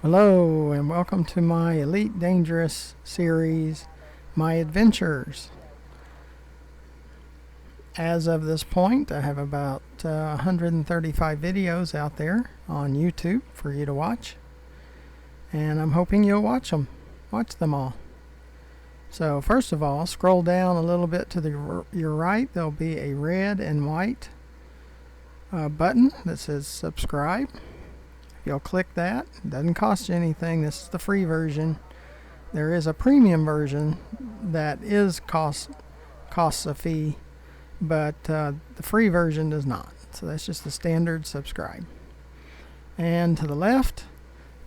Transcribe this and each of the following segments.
Hello and welcome to my Elite Dangerous series, My Adventures. As of this point, I have about 135 videos out there on YouTube for you to watch. And I'm hoping you'll watch them all. So first of all, scroll down a little bit to your right. There'll be a red and white button that says subscribe. You'll click that. It doesn't cost you anything. This is the free version. There is a premium version that costs a fee, but the free version does not. So that's just the standard subscribe. And to the left,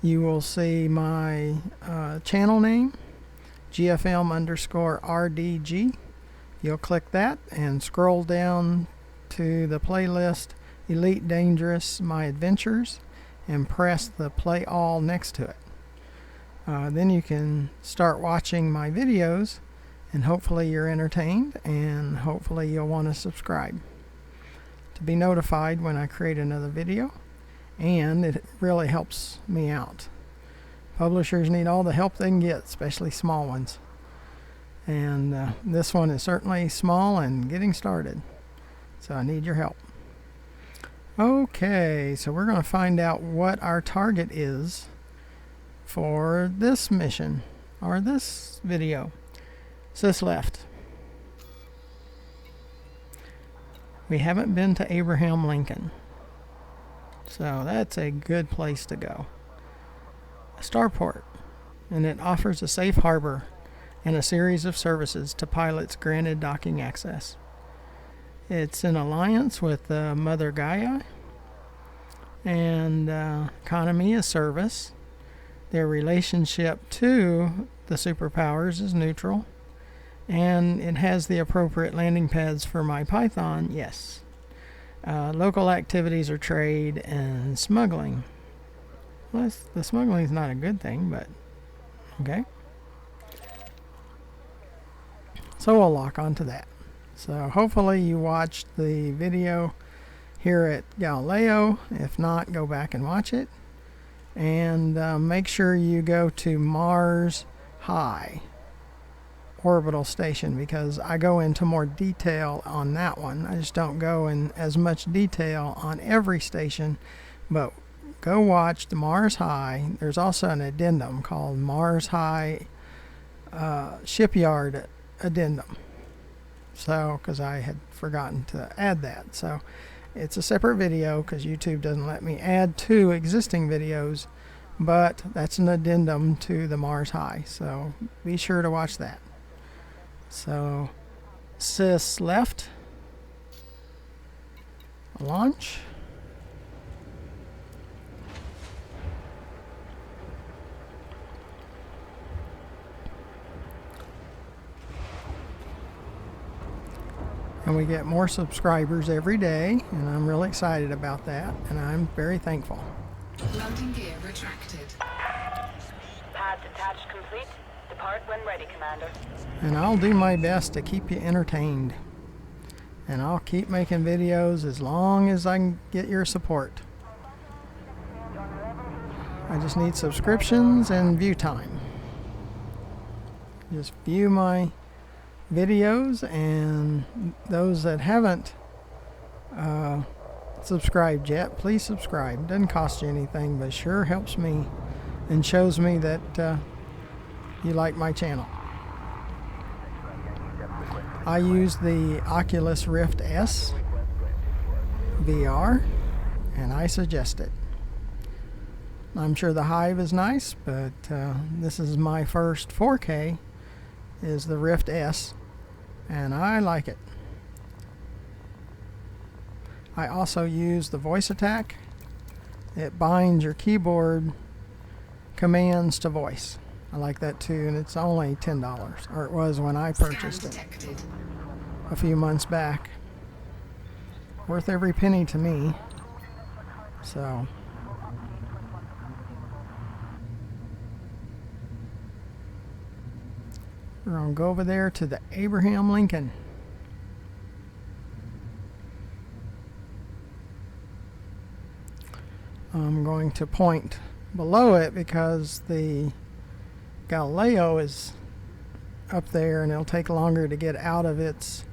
you will see my channel name, GFM_RDG. You'll click that and scroll down to the playlist Elite Dangerous My Adventures and press the play all next to it. Then you can start watching my videos, and hopefully you're entertained, and hopefully you'll want to subscribe to be notified when I create another video, and it really helps me out. Publishers need all the help they can get, especially small ones, and this one is certainly small and getting started, so I need your help. Okay, so we're going to find out what our target is for this mission, or this video. Sis left. We haven't been to Abraham Lincoln, so that's a good place to go. A starport, and it offers a safe harbor and a series of services to pilots granted docking access. It's in alliance with Mother Gaia and economy is service. Their relationship to the superpowers is neutral, and it has the appropriate landing pads for my Python. Yes. Local activities are trade and smuggling. Well, the smuggling is not a good thing, but okay. So we'll lock onto that. So hopefully you watched the video here at Galileo. If not, go back and watch it. And make sure you go to Mars High Orbital Station, because I go into more detail on that one. I just don't go in as much detail on every station, but go watch the Mars High. There's also an addendum called Mars High Shipyard Addendum. So, because I had forgotten to add that. So, it's a separate video because YouTube doesn't let me add to existing videos, but that's an addendum to the Mars High. So, be sure to watch that. So, Sis left. Launch. And we get more subscribers every day, and I'm really excited about that, and I'm very thankful. Landing gear retracted. Pads attached complete. Depart when ready, Commander. And I'll do my best to keep you entertained. And I'll keep making videos as long as I can get your support. I just need subscriptions and view time. Just view my videos, and those that haven't subscribed yet, please subscribe. Doesn't cost you anything, but sure helps me and shows me that you like my channel. I use the Oculus Rift S VR, and I suggest it. I'm sure the Hive is nice, but this is my first 4K is the Rift S, and I like it. I also use the voice attack. It binds your keyboard commands to voice. I like that too, and it's only $10, or it was when I purchased it a few months back. Worth every penny to me. So we're going to go over there to the Abraham Lincoln. I'm going to point below it because the Galileo is up there and it'll take longer to get out of its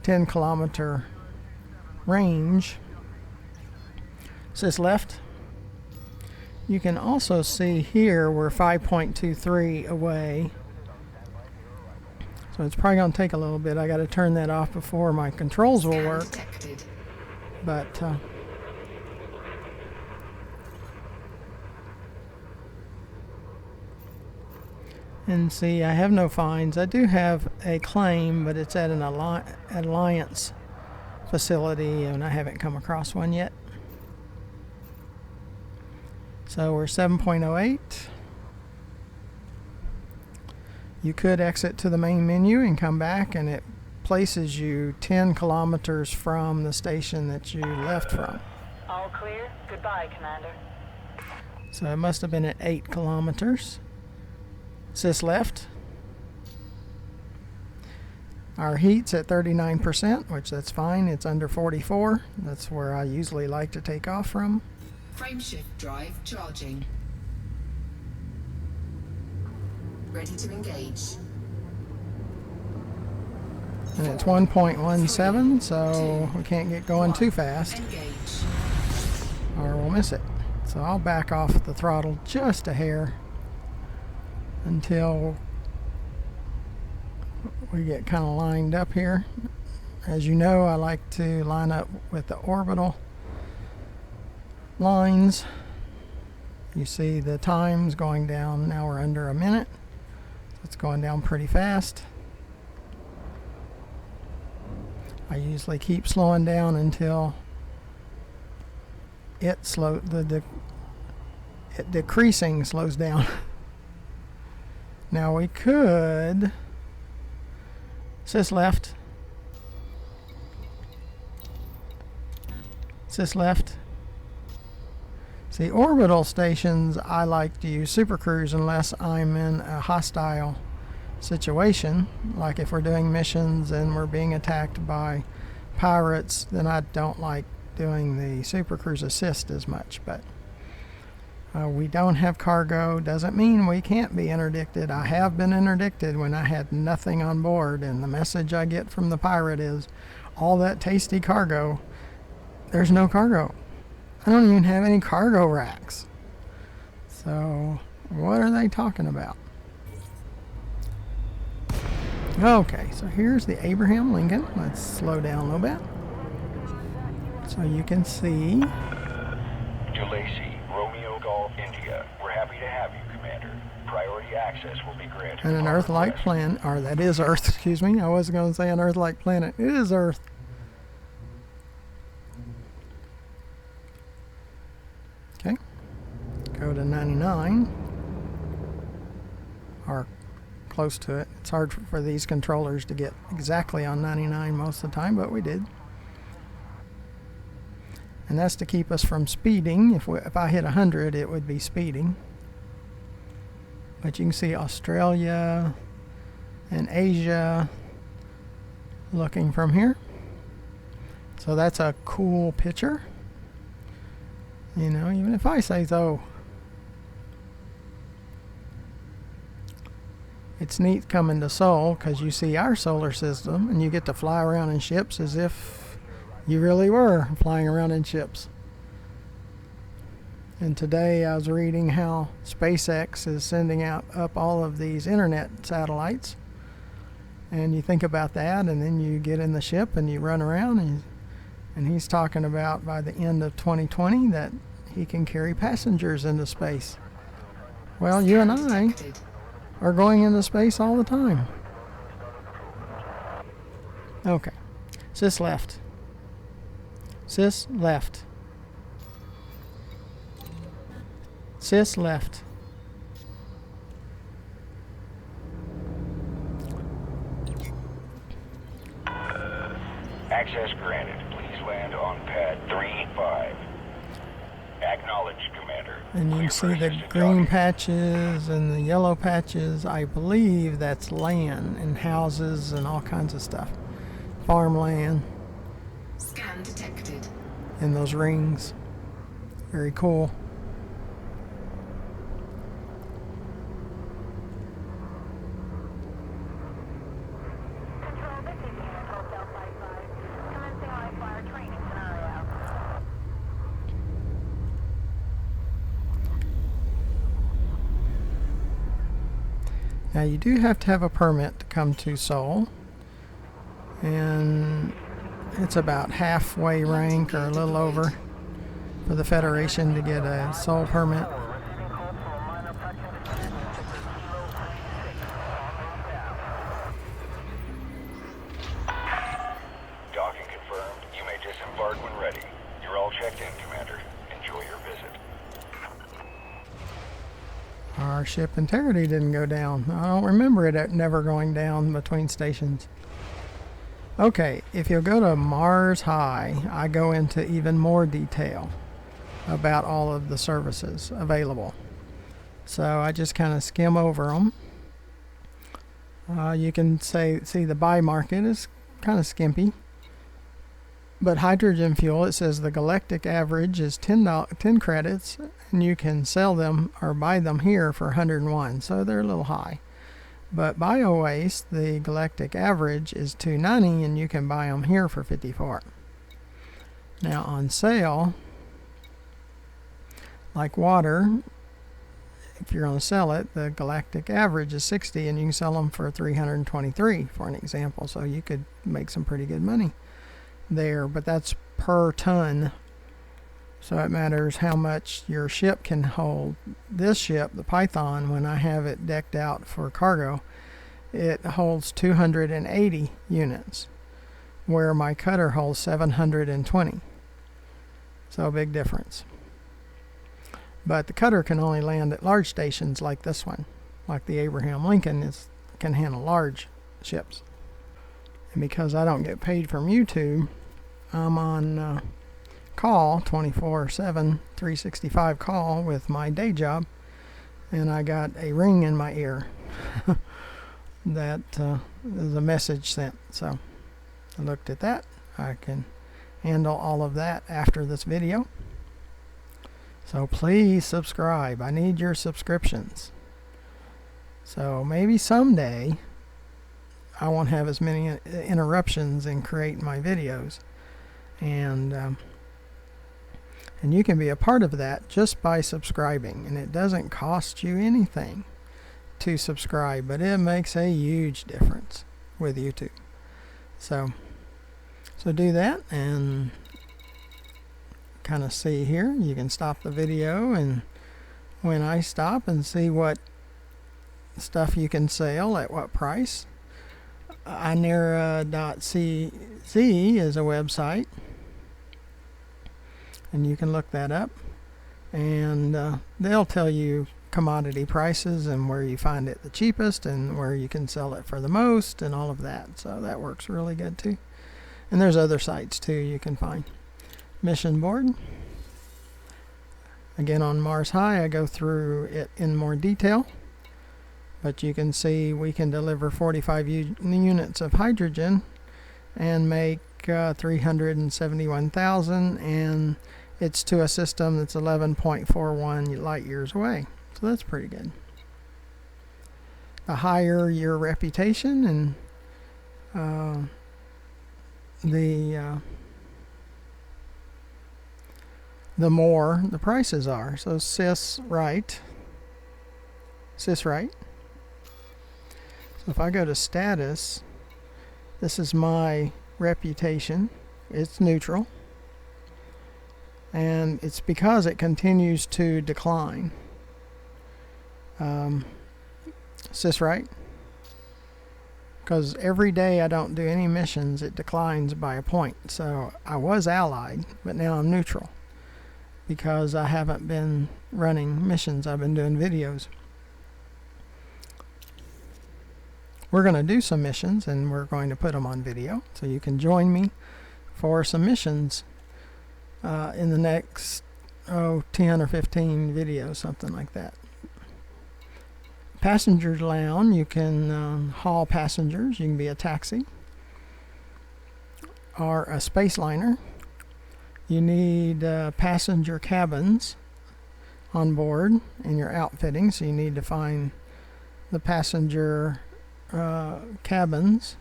10-kilometer range. Says left. You can also see here we're 5.23 away. So it's probably going to take a little bit. I got to turn that off before my controls will work. But and see, I have no fines. I do have a claim, but it's at an Alliance facility, and I haven't come across one yet. So we're 7.08. You could exit to the main menu and come back, and it places you 10 kilometers from the station that you left from. All clear. Goodbye, Commander. So it must have been at 8 kilometers. Sys left. Our heat's at 39%, which that's fine. It's under 44. That's where I usually like to take off from. Frameshift drive charging. Ready to engage. And it's 1.17, so we can't get going too fast, Engage. or we'll miss it. So I'll back off the throttle just a hair until we get kind of lined up here. As you know, I like to line up with the orbital lines. You see the times going down. Now we're under a minute. It's going down pretty fast. I usually keep slowing down until it decreasing slows down. Now we could sys left. Sys left. See, orbital stations, I like to use Super Cruise unless I'm in a hostile situation. Like if we're doing missions and we're being attacked by pirates, then I don't like doing the Super Cruise assist as much. But we don't have cargo. Doesn't mean we can't be interdicted. I have been interdicted when I had nothing on board, and the message I get from the pirate is, all that tasty cargo, there's no cargo. I don't even have any cargo racks. So, what are they talking about? Okay, so here's the Abraham Lincoln. Let's slow down a little bit so you can see. DeLacy, Romeo Golf, India. We're happy to have you, Commander. Priority access will be granted. And an Earth-like planet, or that is Earth, excuse me. I wasn't going to say an Earth-like planet. It is Earth. Okay, go to 99, or close to it. It's hard for these controllers to get exactly on 99 most of the time, but we did. And that's to keep us from speeding. If I hit 100, it would be speeding. But you can see Australia and Asia looking from here. So that's a cool picture. You know, even if I say so. It's neat coming to Seoul because you see our solar system and you get to fly around in ships as if you really were flying around in ships. And today I was reading how SpaceX is sending up all of these internet satellites. And you think about that, and then you get in the ship and you run around, and he's talking about by the end of 2020 that he can carry passengers into space. Well, you and I are going into space all the time. Okay. Sys left. Sys left. Sys left. Access granted. Please land on pad 3-5. Acknowledged, Commander. And you can see the green patches and the yellow patches. I believe that's land and houses and all kinds of stuff. Farmland. Scan detected. And those rings. Very cool. Now you do have to have a permit to come to Seoul, and it's about halfway rank or a little over for the Federation to get a Seoul permit. Docking confirmed. You may disembark when ready. You're all checked in, Commander. Enjoy your visit. Our ship integrity didn't go down. I don't remember it never going down between stations. Okay, if you'll go to Mars High, I go into even more detail about all of the services available. So I just kind of skim over them. You can see the buy market is kind of skimpy. But hydrogen fuel, it says the galactic average is 10 credits, and you can sell them or buy them here for 101, so they're a little high. But bio waste, the galactic average is 290, and you can buy them here for 54. Now on sale, like water, if you're going to sell it, the galactic average is 60, and you can sell them for 323, for an example. So you could make some pretty good money there, but that's per ton, so it matters how much your ship can hold. This ship, the Python, when I have it decked out for cargo, it holds 280 units, where my cutter holds 720. So a big difference. But the cutter can only land at large stations like this one, like the Abraham Lincoln can handle large ships. And because I don't get paid from YouTube, I'm on call 24/7, 365 call with my day job, and I got a ring in my ear that is a message sent. So I looked at that. I can handle all of that after this video. So please subscribe. I need your subscriptions. So maybe someday I won't have as many interruptions in creating my videos, and you can be a part of that just by subscribing, and it doesn't cost you anything to subscribe, but it makes a huge difference with YouTube. So do that, and kind of see here. You can stop the video, and when I stop, and see what stuff you can sell at what price. Inera.cz is a website, and you can look that up, and they'll tell you commodity prices and where you find it the cheapest and where you can sell it for the most and all of that. So that works really good too. And there's other sites too you can find. Mission board. Again, on Mars High, I go through it in more detail. But you can see we can deliver 45 units of hydrogen and make 371,000, and it's to a system that's 11.41 light years away. So that's pretty good. The higher your reputation, and the more the prices are. So cis right. If I go to status, this is my reputation. It's neutral, and it's because it continues to decline. Cis right, because every day I don't do any missions, it declines by a point. So I was allied, but now I'm neutral because I haven't been running missions. I've been doing videos. We're going to do some missions, and we're going to put them on video, so you can join me for some missions in the next 10 or 15 videos, something like that. Passenger lounge, you can haul passengers. You can be a taxi or a space liner. You need passenger cabins on board in your outfitting, so you need to find the passenger cabins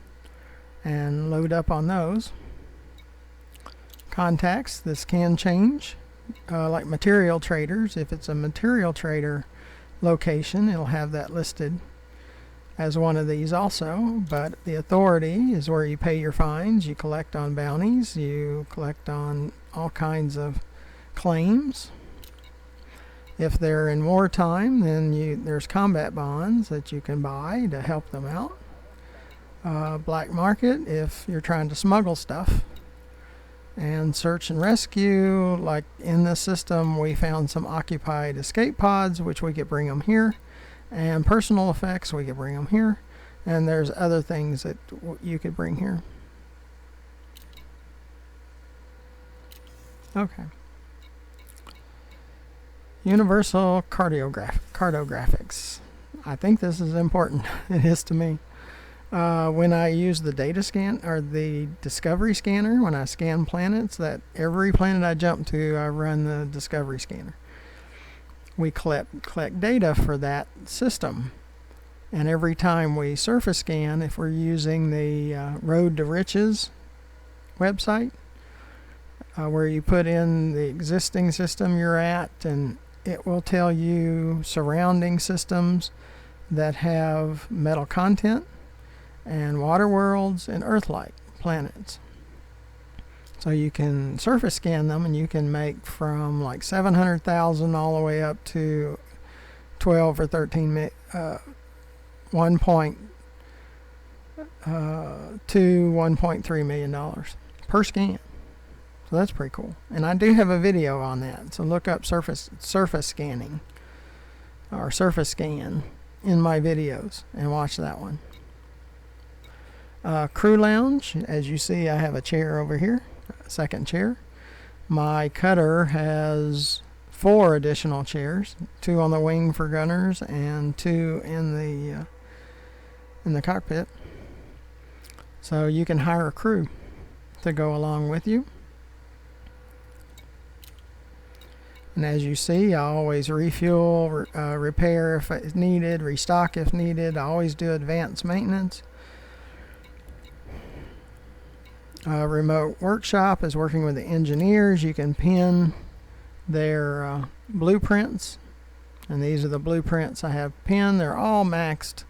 and load up on those. Contacts, this can change, like material traders. If it's a material trader location, it'll have that listed as one of these also, but the authority is where you pay your fines, you collect on bounties, you collect on all kinds of claims. If they're in wartime, then there's combat bonds that you can buy to help them out. Black market if you're trying to smuggle stuff. And search and rescue, like in this system we found some occupied escape pods, which we could bring them here. And personal effects, we could bring them here. And there's other things that you could bring here. Okay. Universal cartographics. I think this is important. It is to me. When I use the data scan or the discovery scanner, when I scan planets, that every planet I jump to, I run the discovery scanner. We collect data for that system, and every time we surface scan, if we're using the Road to Riches website, where you put in the existing system you're at, and it will tell you surrounding systems that have metal content and water worlds and Earth-like planets. So you can surface scan them, and you can make from like 700,000 all the way up to 12 or 13 $1.3 million per scan. So that's pretty cool. And I do have a video on that. So look up surface scanning or surface scan in my videos and watch that one. Crew lounge. As you see, I have a chair over here, a second chair. My cutter has 4 additional chairs, 2 on the wing for gunners and 2 in the cockpit. So you can hire a crew to go along with you. And as you see, I always refuel, repair if it's needed, restock if needed. I always do advanced maintenance. Remote workshop is working with the engineers. You can pin their blueprints, and these are the blueprints I have pinned. They're all maxed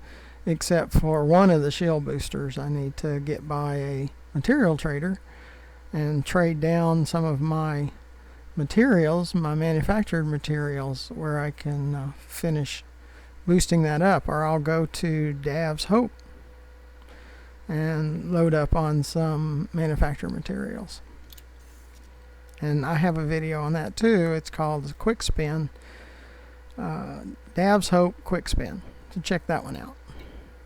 except for one of the shield boosters. I need to get by a material trader and trade down some of my materials, my manufactured materials, where I can finish boosting that up, or I'll go to Dav's Hope and load up on some manufactured materials. And I have a video on that too. It's called Quick Spin, Dav's Hope Quick Spin, so check that one out.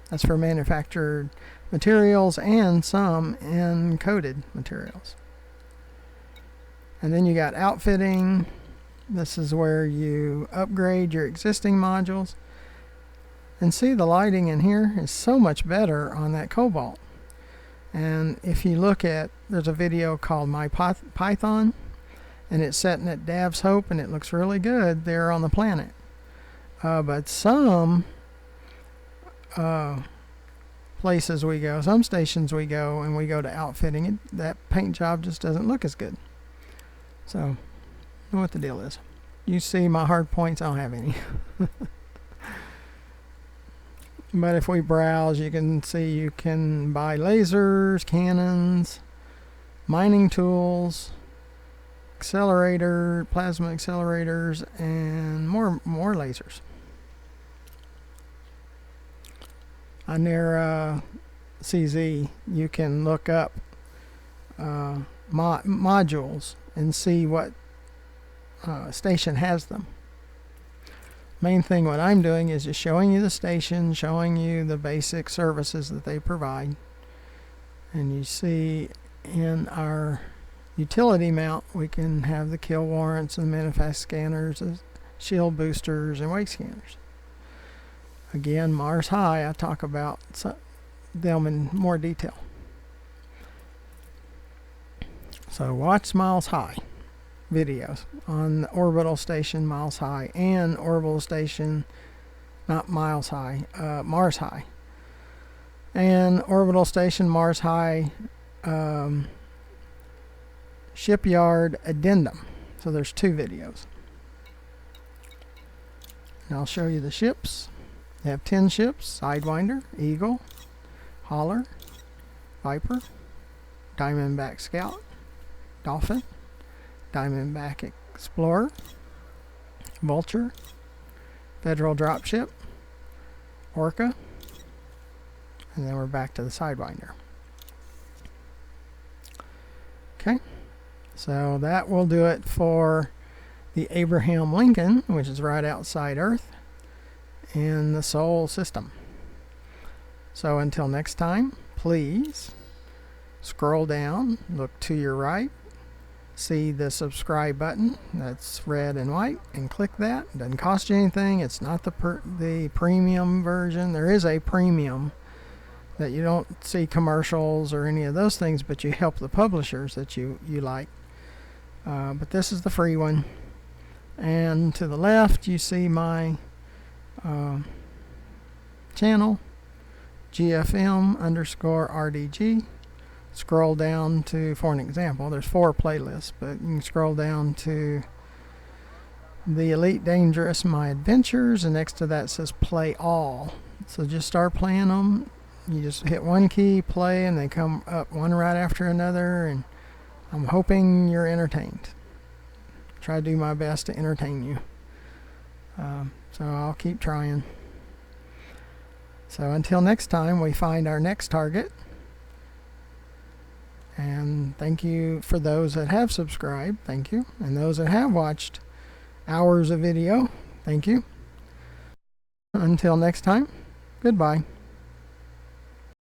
That's for manufactured materials and some encoded materials. And then you got outfitting. This is where you upgrade your existing modules. And see, the lighting in here is so much better on that Cobalt. And if you look at, there's a video called My Python, and it's setting at Dav's Hope, and it looks really good there on the planet. But some places we go, some stations we go, and we go to outfitting, that paint job just doesn't look as good. So, I know what the deal is. You see my hard points, I don't have any. But if we browse, you can see you can buy lasers, cannons, mining tools, plasma accelerators, and more lasers. On their CZ, you can look up modules and see what station has them. Main thing what I'm doing is just showing you the station, showing you the basic services that they provide. And you see in our utility mount, we can have the kill warrants and manifest scanners, shield boosters, and wake scanners. Again, Mars High, I talk about them in more detail. So watch Miles High videos on the orbital station Miles High and orbital station, not Miles High, Mars High, and orbital station Mars High shipyard addendum. So there's 2 videos. And I'll show you the ships. They have 10 ships: Sidewinder, Eagle, Hauler, Viper, Diamondback Scout, Dolphin, Diamondback Explorer, Vulture, Federal Dropship, Orca, and then we're back to the Sidewinder. Okay, so that will do it for the Abraham Lincoln, which is right outside Earth in the Sol system. So until next time, please scroll down, look to your right, see the subscribe button that's red and white, and click that. It doesn't cost you anything. It's not the premium version. There is a premium that you don't see commercials or any of those things, but you help the publishers that you like. But this is the free one. And to the left, you see my channel, GFM_RDG. Scroll down to, for an example, there's 4 playlists, but you can scroll down to the Elite Dangerous My Adventures, and next to that says Play All. So just start playing them. You just hit one key, play, and they come up one right after another, and I'm hoping you're entertained. Try to do my best to entertain you. So I'll keep trying. So until next time we find our next target. And thank you for those that have subscribed. Thank you. And those that have watched hours of video. Thank you. Until next time, goodbye.